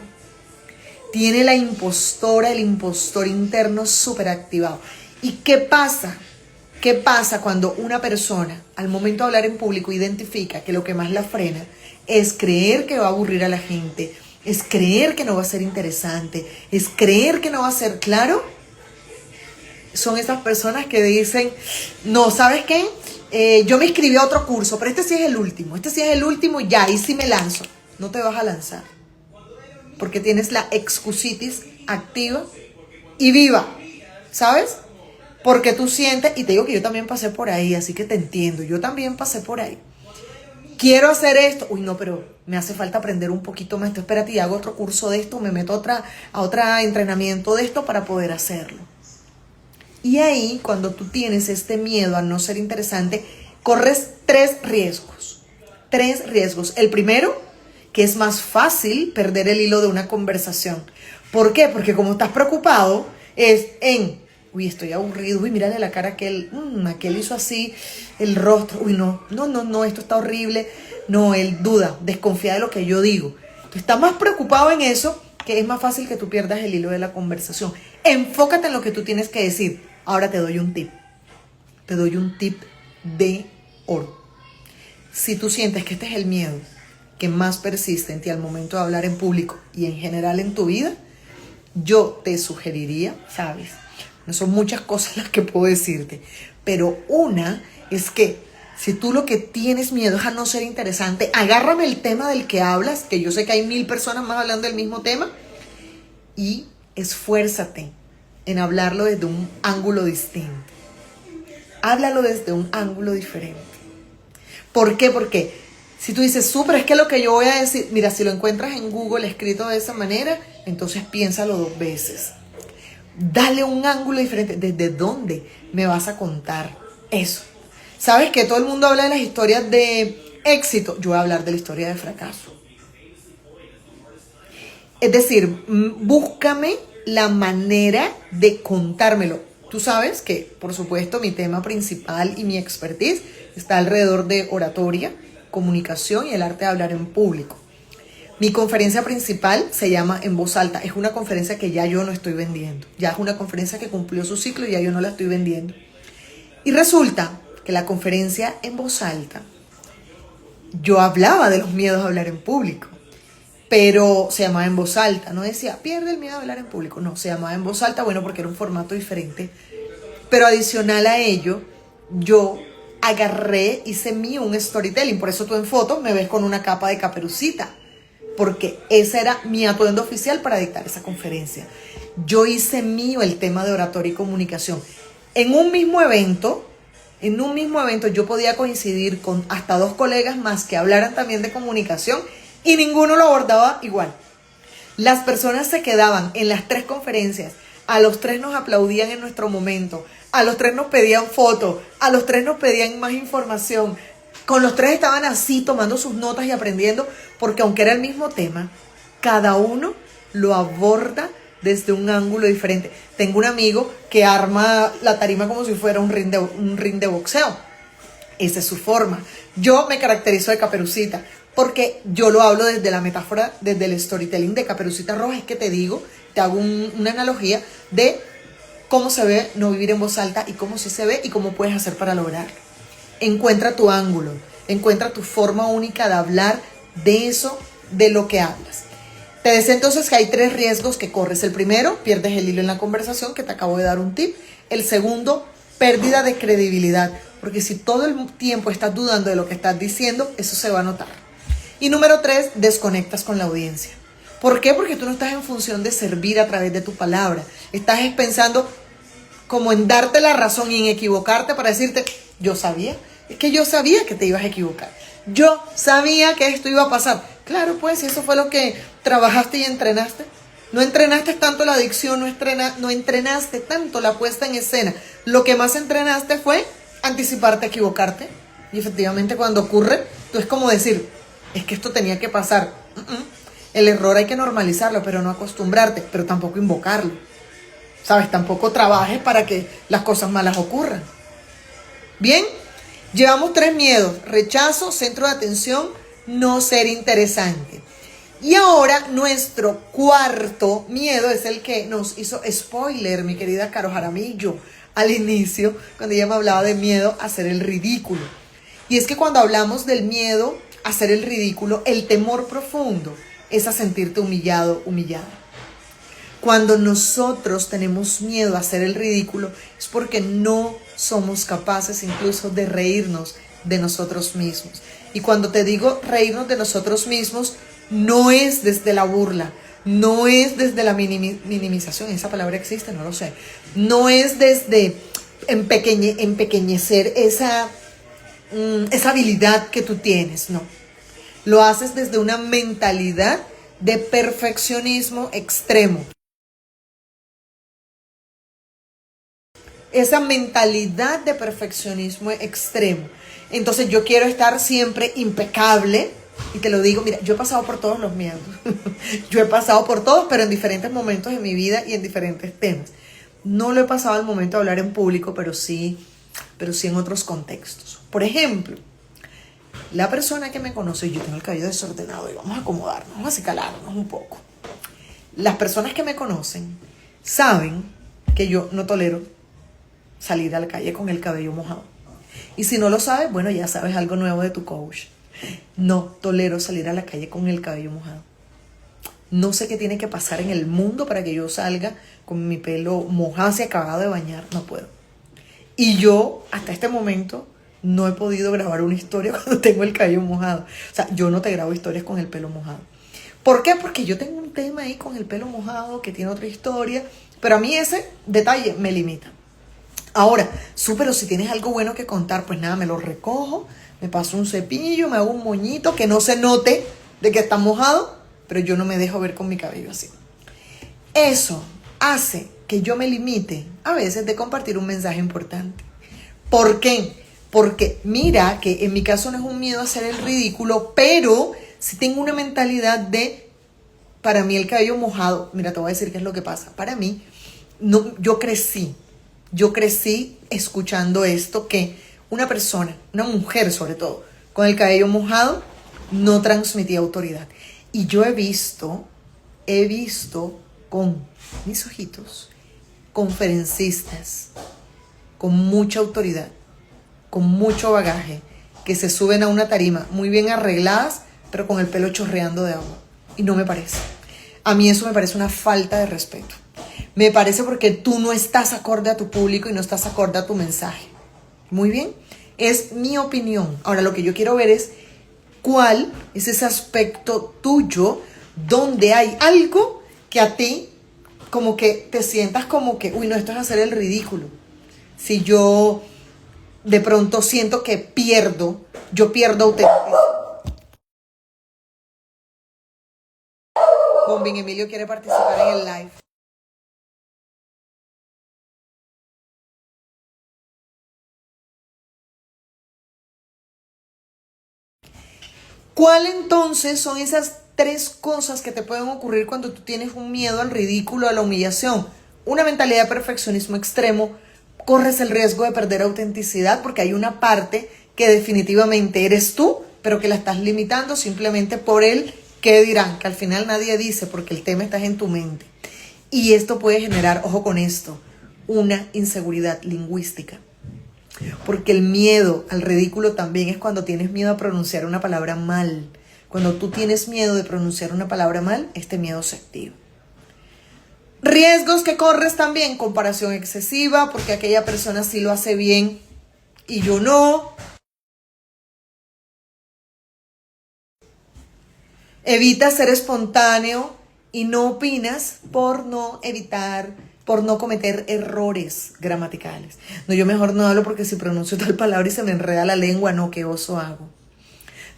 Tiene la impostora, el impostor interno súper activado. ¿Y qué pasa? ¿Qué pasa cuando una persona al momento de hablar en público identifica que lo que más la frena es creer que va a aburrir a la gente, es creer que no va a ser interesante, es creer que no va a ser claro? Son esas personas que dicen, no, ¿sabes qué? Yo me inscribí a otro curso, pero este sí es el último ya, ahí sí me lanzo. no te vas a lanzar. Porque tienes la excusitis activa y viva, ¿sabes? Porque tú sientes, y te digo que yo también pasé por ahí, así que te entiendo, yo también pasé por ahí. Quiero hacer esto, uy no, pero me hace falta aprender un poquito más, esto, espérate, y hago otro curso de esto, me meto a otro entrenamiento de esto para poder hacerlo. Y ahí, cuando tú tienes este miedo a no ser interesante, corres tres riesgos. El primero, que es más fácil perder el hilo de una conversación. ¿Por qué? Porque como estás preocupado, es en, uy, estoy aburrido, uy, mírale la cara a aquel, aquel hizo así, el rostro, uy, no, esto está horrible. No, él duda, desconfía de lo que yo digo. Tú estás más preocupado en eso, que es más fácil que tú pierdas el hilo de la conversación. Enfócate en lo que tú tienes que decir. Ahora te doy un tip. Te doy un tip de oro. Si tú sientes que este es el miedo que más persiste en ti al momento de hablar en público y en general en tu vida, yo te sugeriría, ¿sabes? No son muchas cosas las que puedo decirte, pero una es que si tú lo que tienes miedo es a no ser interesante, agárrame el tema del que hablas, que yo sé que hay 1000 personas más hablando del mismo tema, y esfuérzate en hablarlo desde un ángulo distinto. Háblalo desde un ángulo diferente. ¿Por qué? Porque si tú dices, súper, es que lo que yo voy a decir, mira, si lo encuentras en Google escrito de esa manera, entonces piénsalo 2 veces. Dale un ángulo diferente. ¿Desde dónde me vas a contar eso? ¿Sabes que todo el mundo habla de las historias de éxito? Yo voy a hablar de la historia de fracaso. Es decir, búscame la manera de contármelo. Tú sabes que, por supuesto, mi tema principal y mi expertise está alrededor de oratoria, comunicación y el arte de hablar en público. Mi conferencia principal se llama En Voz Alta. Es una conferencia que ya yo no estoy vendiendo. Ya es una conferencia que cumplió su ciclo y ya yo no la estoy vendiendo. Y resulta que la conferencia En Voz Alta, yo hablaba de los miedos a hablar en público. Pero se llamaba En Voz Alta, no decía, pierde el miedo a hablar en público. No, se llamaba En Voz Alta, bueno, porque era un formato diferente. Pero adicional a ello, yo agarré, hice mío un storytelling. Por eso tú en fotos me ves con una capa de Caperucita, porque ese era mi atuendo oficial para dictar esa conferencia. Yo hice mío el tema de oratoria y comunicación. En un mismo evento yo podía coincidir con hasta 2 colegas más que hablaran también de comunicación y ninguno lo abordaba igual. Las personas se quedaban en las 3 conferencias, a los 3 nos aplaudían en nuestro momento, a los 3 nos pedían fotos, a los 3 nos pedían más información. Con los 3 estaban así tomando sus notas y aprendiendo, porque aunque era el mismo tema, cada uno lo aborda desde un ángulo diferente. Tengo un amigo que arma la tarima como si fuera un ring de boxeo. Esa es su forma. Yo me caracterizo de Caperucita, porque yo lo hablo desde la metáfora, desde el storytelling de Caperucita Roja. Es que te digo, te hago una analogía de cómo se ve no vivir en voz alta y cómo sí se ve y cómo puedes hacer para lograrlo. Encuentra tu ángulo, encuentra tu forma única de hablar de eso, de lo que hablas. Te decía entonces que hay 3 riesgos que corres. El primero, pierdes el hilo en la conversación, que te acabo de dar un tip. El segundo, pérdida de credibilidad, porque si todo el tiempo estás dudando de lo que estás diciendo, eso se va a notar. Y número 3, desconectas con la audiencia. ¿Por qué? Porque tú no estás en función de servir a través de tu palabra. Estás pensando como en darte la razón y en equivocarte para decirte, yo sabía. Es que yo sabía que te ibas a equivocar. Yo sabía que esto iba a pasar. Claro, pues, si eso fue lo que trabajaste y entrenaste. No entrenaste tanto la dicción, no entrenaste tanto la puesta en escena. Lo que más entrenaste fue anticiparte a equivocarte. Y efectivamente cuando ocurre, tú es como decir, es que esto tenía que pasar. El error hay que normalizarlo, pero no acostumbrarte, pero tampoco invocarlo. ¿Sabes? Tampoco trabajes para que las cosas malas ocurran. Bien, llevamos 3 miedos: rechazo, centro de atención, no ser interesante. Y ahora nuestro cuarto miedo es el que nos hizo spoiler mi querida Caro Jaramillo al inicio, cuando ella me hablaba de miedo a hacer el ridículo. Y es que cuando hablamos del miedo a hacer el ridículo, el temor profundo es a sentirte humillado, humillada. Cuando nosotros tenemos miedo a hacer el ridículo es porque no somos capaces incluso de reírnos de nosotros mismos. Y cuando te digo reírnos de nosotros mismos, No es desde la burla, no es desde la minimización, esa palabra existe, no lo sé. No es desde empequeñecer esa habilidad que tú tienes, no. Lo haces desde una mentalidad de perfeccionismo extremo. Esa mentalidad de perfeccionismo extremo. Entonces yo quiero estar siempre impecable. Y te lo digo, mira, yo he pasado por todos los miedos. Yo he pasado por todos, pero en diferentes momentos de mi vida y en diferentes temas. No lo he pasado al momento de hablar en público, pero sí en otros contextos. Por ejemplo, la persona que me conoce, yo tengo el cabello desordenado y vamos a acomodarnos, vamos a acicalarnos un poco. Las personas que me conocen saben que yo no tolero salir a la calle con el cabello mojado. Y si no lo sabes, bueno, ya sabes algo nuevo de tu coach. No tolero salir a la calle con el cabello mojado. No sé qué tiene que pasar en el mundo para que yo salga con mi pelo mojado, y acabado de bañar. No puedo. Y yo, hasta este momento, no he podido grabar una historia cuando tengo el cabello mojado. O sea, yo no te grabo historias con el pelo mojado. ¿Por qué? Porque yo tengo un tema ahí con el pelo mojado que tiene otra historia. Pero a mí ese detalle me limita. Ahora, pero si tienes algo bueno que contar, pues nada, me lo recojo, me paso un cepillo, me hago un moñito, que no se note de que está mojado, pero yo no me dejo ver con mi cabello así. Eso hace que yo me limite a veces de compartir un mensaje importante. ¿Por qué? Porque mira que en mi caso no es un miedo a hacer el ridículo, pero si tengo una mentalidad de, para mí el cabello mojado, mira, te voy a decir qué es lo que pasa. Para mí, no, yo crecí escuchando esto, que una persona, una mujer sobre todo, con el cabello mojado, no transmitía autoridad. Y yo he visto con mis ojitos conferencistas con mucha autoridad, con mucho bagaje, que se suben a una tarima muy bien arregladas, pero con el pelo chorreando de agua. Y no me parece. A mí eso me parece una falta de respeto. Me parece porque tú no estás acorde a tu público y no estás acorde a tu mensaje. Muy bien, es mi opinión. Ahora lo que yo quiero ver es cuál es ese aspecto tuyo donde hay algo que a ti como que te sientas como que, uy, no, esto es hacer el ridículo. Si yo de pronto siento que yo pierdo autenticidad. Bombín Emilio quiere participar en el live. ¿Cuál entonces son esas 3 cosas que te pueden ocurrir cuando tú tienes un miedo al ridículo, a la humillación? Una mentalidad de perfeccionismo extremo, corres el riesgo de perder autenticidad porque hay una parte que definitivamente eres tú, pero que la estás limitando simplemente por el qué dirán, que al final nadie dice porque el tema está en tu mente. Y esto puede generar, ojo con esto, una inseguridad lingüística. Porque el miedo al ridículo también es cuando tienes miedo a pronunciar una palabra mal. Cuando tú tienes miedo de pronunciar una palabra mal, este miedo se activa. Riesgos que corres también, comparación excesiva, porque aquella persona sí lo hace bien y yo no. Evita ser espontáneo y no opinas por no cometer errores gramaticales. No, yo mejor no hablo porque si pronuncio tal palabra y se me enreda la lengua, no, qué oso hago.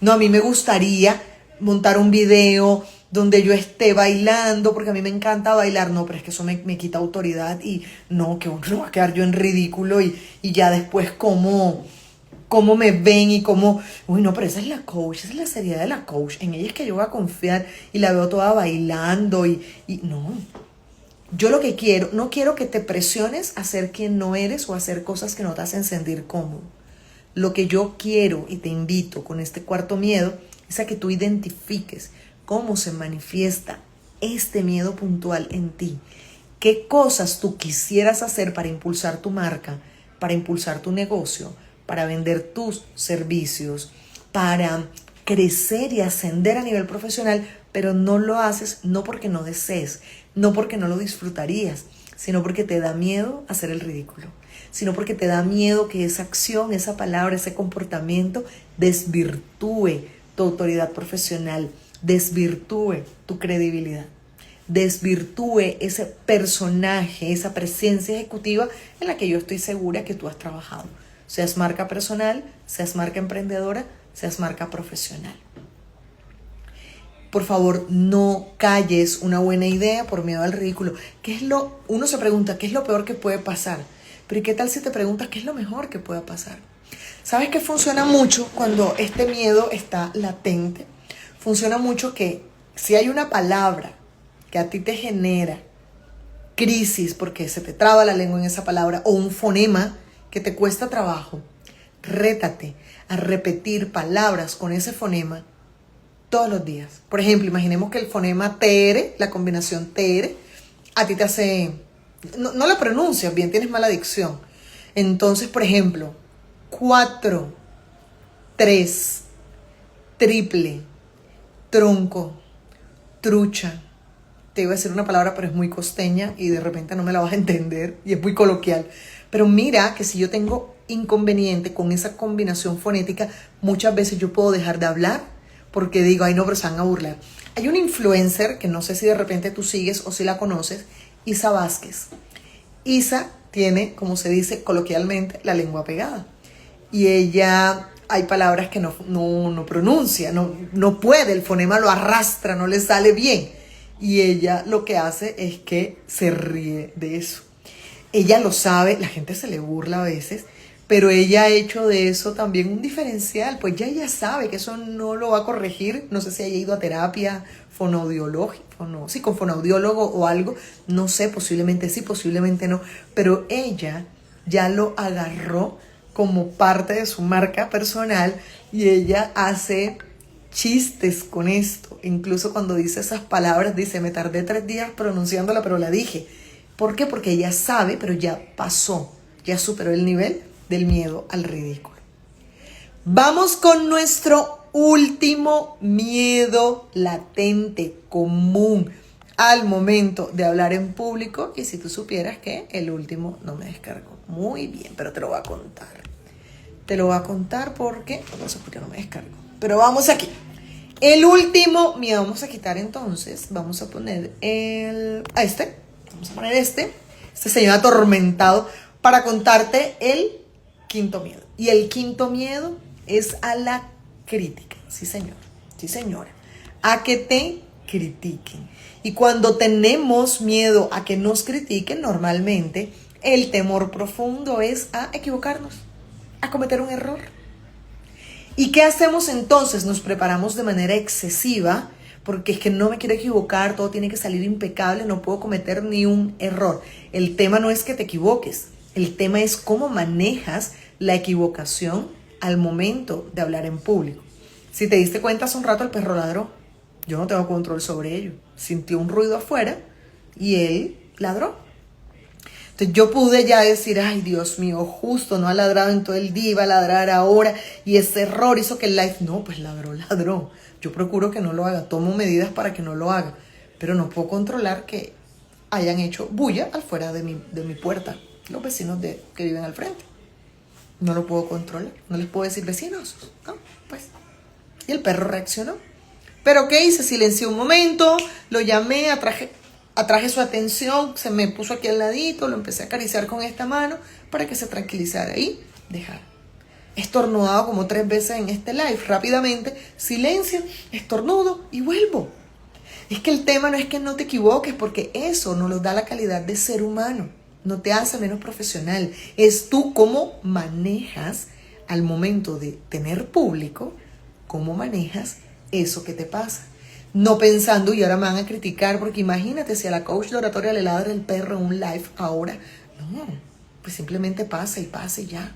No, a mí me gustaría montar un video donde yo esté bailando, porque a mí me encanta bailar. No, pero es que eso me quita autoridad y no, que va a quedar yo en ridículo y ya después cómo me ven y cómo, uy, no, pero esa es la coach, esa es la seriedad de la coach. En ella es que yo voy a confiar y la veo toda bailando y no. Yo lo que no quiero que te presiones a ser quien no eres o a hacer cosas que no te hacen sentir cómodo. Lo que yo quiero y te invito con este cuarto miedo es a que tú identifiques cómo se manifiesta este miedo puntual en ti. ¿Qué cosas tú quisieras hacer para impulsar tu marca, para impulsar tu negocio, para vender tus servicios, para crecer y ascender a nivel profesional, pero no lo haces no porque no desees, no porque no lo disfrutarías, sino porque te da miedo hacer el ridículo, sino porque te da miedo que esa acción, esa palabra, ese comportamiento desvirtúe tu autoridad profesional, desvirtúe tu credibilidad, desvirtúe ese personaje, esa presencia ejecutiva en la que yo estoy segura que tú has trabajado. Seas marca personal, seas marca emprendedora, seas marca profesional. Por favor, no calles una buena idea por miedo al ridículo. Uno se pregunta, ¿qué es lo peor que puede pasar? Pero ¿y qué tal si te preguntas qué es lo mejor que pueda pasar? ¿Sabes qué funciona mucho cuando este miedo está latente? Funciona mucho que si hay una palabra que a ti te genera crisis porque se te traba la lengua en esa palabra, o un fonema que te cuesta trabajo, rétate a repetir palabras con ese fonema todos los días. Por ejemplo, imaginemos que el fonema TR, la combinación TR, a ti te hace... No la pronuncias bien, tienes mala dicción. Entonces, por ejemplo, 4, 3, triple, tronco, trucha. Te iba a decir una palabra, pero es muy costeña y de repente no me la vas a entender y es muy coloquial. Pero mira que si yo tengo inconveniente con esa combinación fonética, muchas veces yo puedo dejar de hablar porque digo, ay no, pero se van a burlar. Hay una influencer que no sé si de repente tú sigues o si la conoces, Isa Vázquez. Isa tiene, como se dice coloquialmente, la lengua pegada. Y ella, hay palabras que no pronuncia, no puede, el fonema lo arrastra, no le sale bien. Y ella lo que hace es que se ríe de eso. Ella lo sabe, la gente se le burla a veces, pero ella ha hecho de eso también un diferencial, pues ya ella sabe que eso no lo va a corregir. No sé si haya ido a terapia con fonoaudiólogo o algo, no sé, posiblemente sí, posiblemente no, pero ella ya lo agarró como parte de su marca personal y ella hace chistes con esto. Incluso cuando dice esas palabras, dice, me tardé 3 días pronunciándola, pero la dije. ¿Por qué? Porque ella sabe, pero ya pasó, ya superó el nivel del miedo al ridículo. Vamos con nuestro último miedo latente, común, al momento de hablar en público. Y si tú supieras que el último no me descargó. Muy bien, pero te lo voy a contar. Te lo voy a contar porque, no sé por qué no me descargo. Pero vamos aquí. El último miedo, vamos a quitar entonces, vamos a poner vamos a poner este señor atormentado para contarte el quinto miedo. Y el quinto miedo es a la crítica. Sí, señor. Sí, señora. A que te critiquen. Y cuando tenemos miedo a que nos critiquen, normalmente el temor profundo es a equivocarnos, a cometer un error. ¿Y qué hacemos entonces? Nos preparamos de manera excesiva porque es que no me quiero equivocar, todo tiene que salir impecable, no puedo cometer ni un error. El tema no es que te equivoques, el tema es cómo manejas la equivocación al momento de hablar en público. Si te diste cuenta hace un rato, el perro ladró. Yo no tengo control sobre ello. Sintió un ruido afuera y él ladró. Entonces yo pude ya decir, ay Dios mío, justo no ha ladrado en todo el día, iba a ladrar ahora y ese error hizo que el live, no, pues ladró. Yo procuro que no lo haga, tomo medidas para que no lo haga, pero no puedo controlar que hayan hecho bulla afuera de mi puerta, los vecinos que viven al frente. No lo puedo controlar, no les puedo decir vecinos, no, pues. Y el perro reaccionó. Pero ¿qué hice? Silencié un momento, lo llamé, atraje su atención, se me puso aquí al ladito, lo empecé a acariciar con esta mano para que se tranquilizara y dejara. Estornudado como 3 veces en este live, rápidamente, silencio, estornudo y vuelvo. Es que el tema no es que no te equivoques, porque eso no nos da la calidad de ser humano, no te hace menos profesional. Es tú cómo manejas al momento de tener público, cómo manejas eso que te pasa. No pensando, y ahora me van a criticar, porque imagínate si a la coach de oratoria le ladra el perro en un live ahora. No, pues simplemente pasa y ya.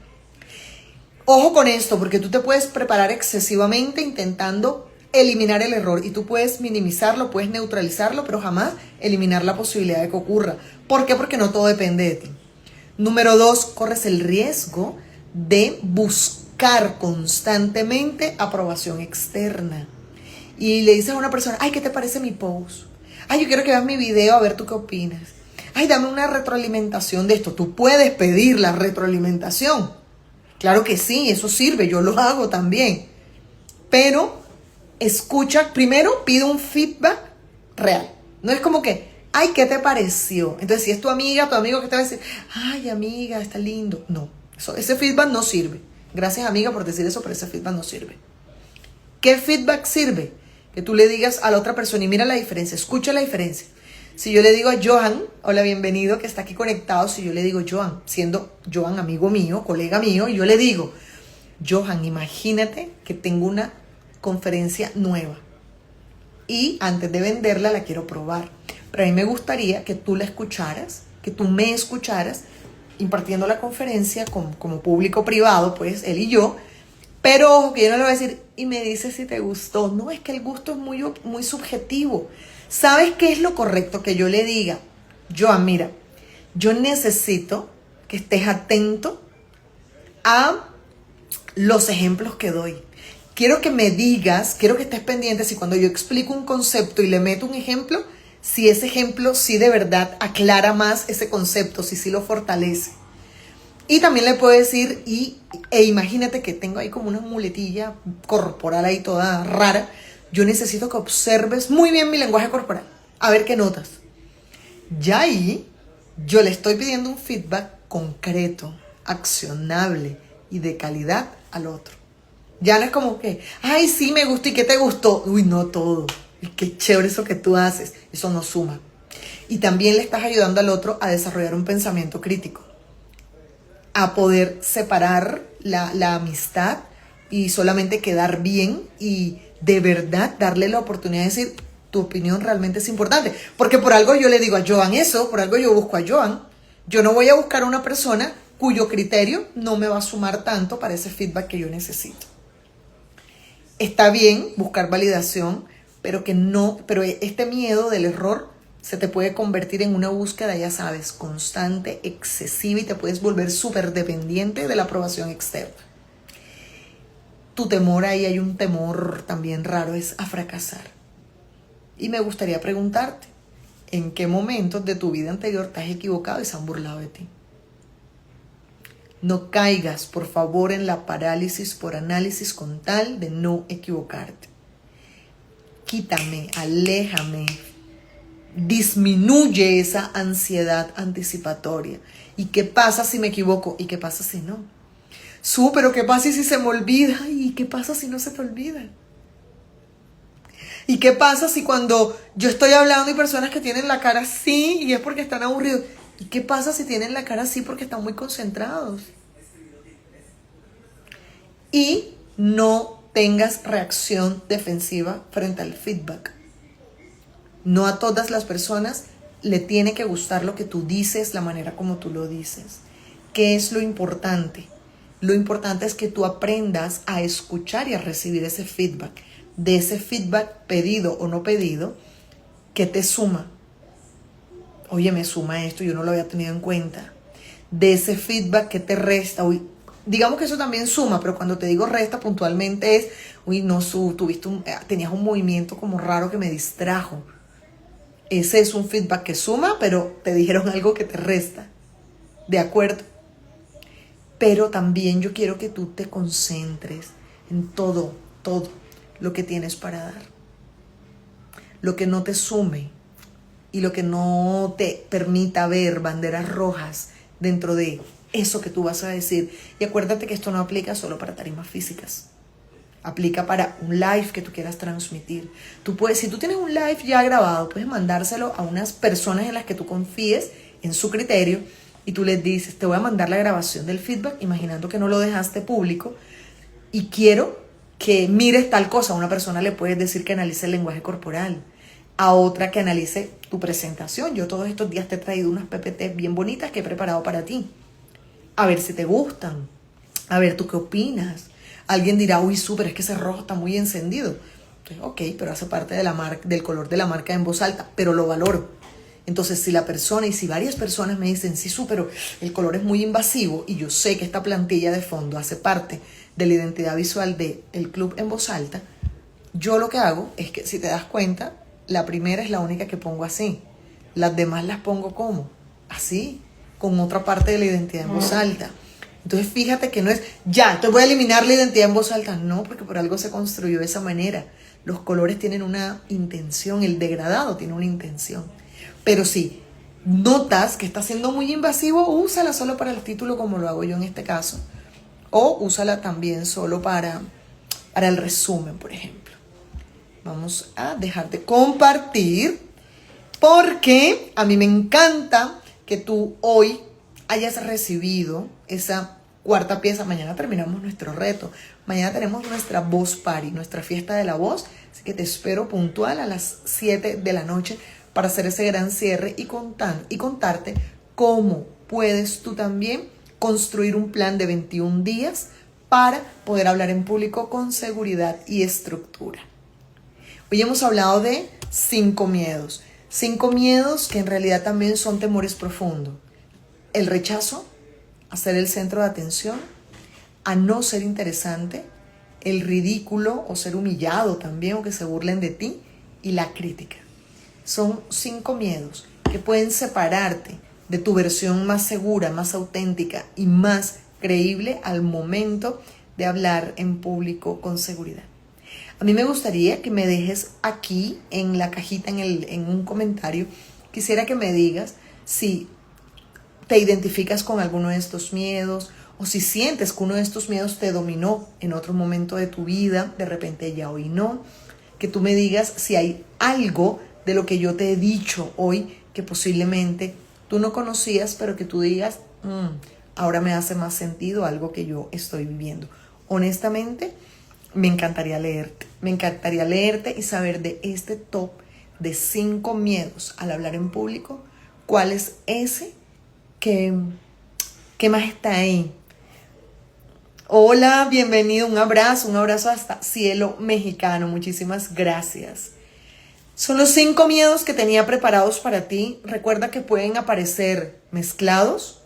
Ojo con esto, porque tú te puedes preparar excesivamente intentando eliminar el error y tú puedes minimizarlo, puedes neutralizarlo, pero jamás eliminar la posibilidad de que ocurra. ¿Por qué? Porque no todo depende de ti. Número 2, corres el riesgo de buscar constantemente aprobación externa. Y le dices a una persona, ay, ¿qué te parece mi post? Ay, yo quiero que veas mi video a ver tú qué opinas. Ay, dame una retroalimentación de esto. Tú puedes pedir la retroalimentación. Claro que sí, eso sirve, yo lo hago también. Pero escucha, primero pide un feedback real. No es como que, ay, ¿qué te pareció? Entonces, si es tu amiga, tu amigo que te va a decir, ay, amiga, está lindo. No, ese feedback no sirve. Gracias, amiga, por decir eso, pero ese feedback no sirve. ¿Qué feedback sirve? Que tú le digas a la otra persona y mira la diferencia, escucha la diferencia. Si yo le digo a Johan, hola, bienvenido, que está aquí conectado, si yo le digo Johan, siendo Johan amigo mío, colega mío, y yo le digo, Johan, imagínate que tengo una conferencia nueva y antes de venderla la quiero probar. Pero a mí me gustaría que tú la escucharas, que tú me escucharas impartiendo la conferencia como público privado, pues él y yo. Pero ojo, que yo no le voy a decir, y me dices si te gustó. No, es que el gusto es muy subjetivo. ¿Sabes qué es lo correcto? Que yo le diga, Joan, mira, yo necesito que estés atento a los ejemplos que doy. Quiero que me digas, quiero que estés pendiente si cuando yo explico un concepto y le meto un ejemplo, si ese ejemplo sí de verdad aclara más ese concepto, si sí lo fortalece. Y también le puedo decir, imagínate que tengo ahí como una muletilla corporal ahí toda rara. Yo necesito que observes muy bien mi lenguaje corporal. A ver qué notas. Ya ahí yo le estoy pidiendo un feedback concreto, accionable y de calidad al otro. Ya no es como que, ay, sí, me gustó, ¿y qué te gustó? Uy, no todo. Y qué chévere eso que tú haces. Eso no suma. Y también le estás ayudando al otro a desarrollar un pensamiento crítico, a poder separar la amistad y solamente quedar bien y de verdad darle la oportunidad de decir, tu opinión realmente es importante. Porque por algo yo le digo a Joan eso, por algo yo busco a Joan. Yo no voy a buscar a una persona cuyo criterio no me va a sumar tanto para ese feedback que yo necesito. Está bien buscar validación, pero este miedo del error se te puede convertir en una búsqueda, ya sabes, constante, excesiva, y te puedes volver súper dependiente de la aprobación externa. Tu temor, ahí hay un temor también raro, es a fracasar. Y me gustaría preguntarte, ¿en qué momentos de tu vida anterior te has equivocado y se han burlado de ti? No caigas, por favor, en la parálisis por análisis con tal de no equivocarte. Quítame, aléjame, disminuye esa ansiedad anticipatoria. ¿Y qué pasa si me equivoco? ¿Y qué pasa si no? Pero ¿qué pasa si se me olvida? ¿Y qué pasa si no se te olvida? ¿Y qué pasa si cuando yo estoy hablando hay personas que tienen la cara así y es porque están aburridos? ¿Y qué pasa si tienen la cara así porque están muy concentrados? Y no tengas reacción defensiva frente al feedback. No a todas las personas le tiene que gustar lo que tú dices, la manera como tú lo dices. ¿Qué es lo importante? Lo importante es que tú aprendas a escuchar y a recibir ese feedback. De ese feedback pedido o no pedido, ¿qué te suma? Oye, me suma esto, yo no lo había tenido en cuenta. De ese feedback, ¿qué te resta? Uy, digamos que eso también suma, pero cuando te digo resta puntualmente es, uy, no, tenías un movimiento como raro que me distrajo. Ese es un feedback que suma, pero te dijeron algo que te resta. ¿De acuerdo? Pero también yo quiero que tú te concentres en todo lo que tienes para dar. Lo que no te sume y lo que no te permita ver banderas rojas dentro de eso que tú vas a decir. Y acuérdate que esto no aplica solo para tarimas físicas. Aplica para un live que tú quieras transmitir. Si tú tienes un live ya grabado, puedes mandárselo a unas personas en las que tú confíes en su criterio y tú les dices, te voy a mandar la grabación del feedback, imaginando que no lo dejaste público y quiero que mires tal cosa. A una persona le puedes decir que analice el lenguaje corporal, a otra que analice tu presentación. Yo todos estos días te he traído unas PPT bien bonitas que he preparado para ti. A ver si te gustan, a ver tú qué opinas. Alguien dirá, uy, súper, es que ese rojo está muy encendido. Entonces, ok, pero hace parte de del color de la marca en voz alta, pero lo valoro. Entonces, si varias personas me dicen, sí, pero el color es muy invasivo y yo sé que esta plantilla de fondo hace parte de la identidad visual del club en voz alta, yo lo que hago es que, si te das cuenta, la primera es la única que pongo así. Las demás las pongo como así, con otra parte de la identidad en voz alta. Entonces fíjate que no es, ya, entonces voy a eliminar la identidad en voz alta. No, porque por algo se construyó de esa manera. Los colores tienen una intención, el degradado tiene una intención. Pero si notas que está siendo muy invasivo, úsala solo para el título como lo hago yo en este caso. O úsala también solo para el resumen, por ejemplo. Vamos a dejar de compartir porque a mí me encanta que tú hoy hayas recibido esa cuarta pieza. Mañana terminamos nuestro reto. Mañana tenemos nuestra voz party, nuestra fiesta de la voz. Así que te espero puntual a las 7 de la noche para hacer ese gran cierre y contarte cómo puedes tú también construir un plan de 21 días para poder hablar en público con seguridad y estructura. Hoy hemos hablado de 5 miedos. 5 miedos que en realidad también son temores profundos. El rechazo, a ser el centro de atención, a no ser interesante, el ridículo o ser humillado también o que se burlen de ti y la crítica. Son 5 miedos que pueden separarte de tu versión más segura, más auténtica y más creíble al momento de hablar en público con seguridad. A mí me gustaría que me dejes aquí en la cajita, en un comentario, quisiera que me digas si te identificas con alguno de estos miedos o si sientes que uno de estos miedos te dominó en otro momento de tu vida, de repente ya hoy no. Que tú me digas si hay algo de lo que yo te he dicho hoy que posiblemente tú no conocías, pero que tú digas, ahora me hace más sentido algo que yo estoy viviendo. Honestamente, me encantaría leerte y saber de este top de 5 miedos al hablar en público, cuál es ese que más está ahí. Hola, bienvenido, un abrazo hasta Cielo Mexicano, muchísimas gracias. Son los 5 miedos que tenía preparados para ti. Recuerda que pueden aparecer mezclados.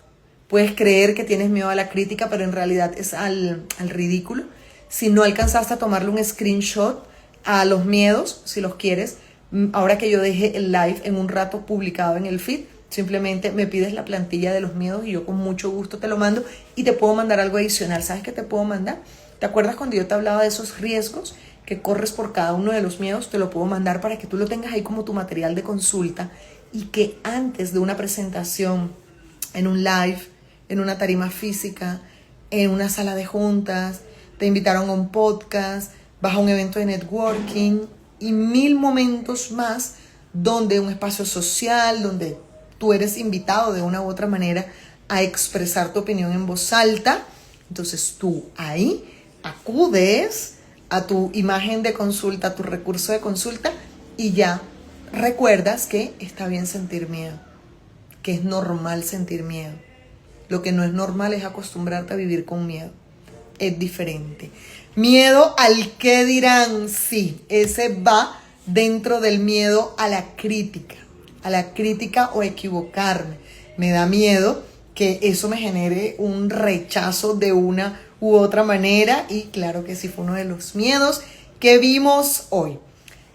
Puedes creer que tienes miedo a la crítica, pero en realidad es al ridículo. Si no alcanzaste a tomarle un screenshot a los miedos, si los quieres, ahora que yo deje el live en un rato publicado en el feed, simplemente me pides la plantilla de los miedos y yo con mucho gusto te lo mando y te puedo mandar algo adicional. ¿Sabes qué te puedo mandar? ¿Te acuerdas cuando yo te hablaba de esos riesgos que corres por cada uno de los miedos? Te lo puedo mandar para que tú lo tengas ahí como tu material de consulta y que antes de una presentación, en un live, en una tarima física, en una sala de juntas, te invitaron a un podcast, vas a un evento de networking y 1000 momentos más donde un espacio social, donde tú eres invitado de una u otra manera a expresar tu opinión en voz alta. Entonces tú ahí acudes a tu imagen de consulta, a tu recurso de consulta y ya recuerdas que está bien sentir miedo, que es normal sentir miedo. Lo que no es normal es acostumbrarte a vivir con miedo. Es diferente. Miedo al qué dirán, sí, ese va dentro del miedo a la crítica o equivocarme. Me da miedo que eso me genere un rechazo de una u otra manera y claro que sí fue uno de los miedos que vimos hoy.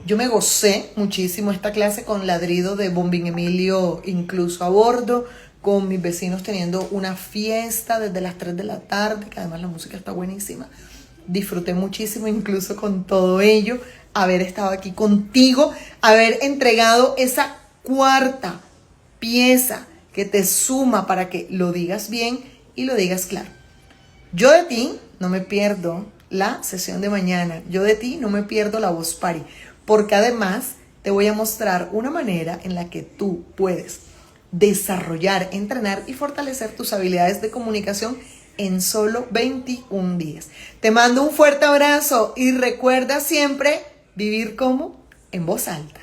Yo me gocé muchísimo esta clase con ladrido de Bombín Emilio incluso a bordo, con mis vecinos teniendo una fiesta desde las 3 de la tarde, que además la música está buenísima. Disfruté muchísimo incluso con todo ello, haber estado aquí contigo, haber entregado esa cuarta pieza que te suma para que lo digas bien y lo digas claro. Yo de ti no me pierdo la sesión de mañana, yo de ti no me pierdo la voz party, porque además te voy a mostrar una manera en la que tú puedes desarrollar, entrenar y fortalecer tus habilidades de comunicación en solo 21 días. Te mando un fuerte abrazo y recuerda siempre vivir como en voz alta.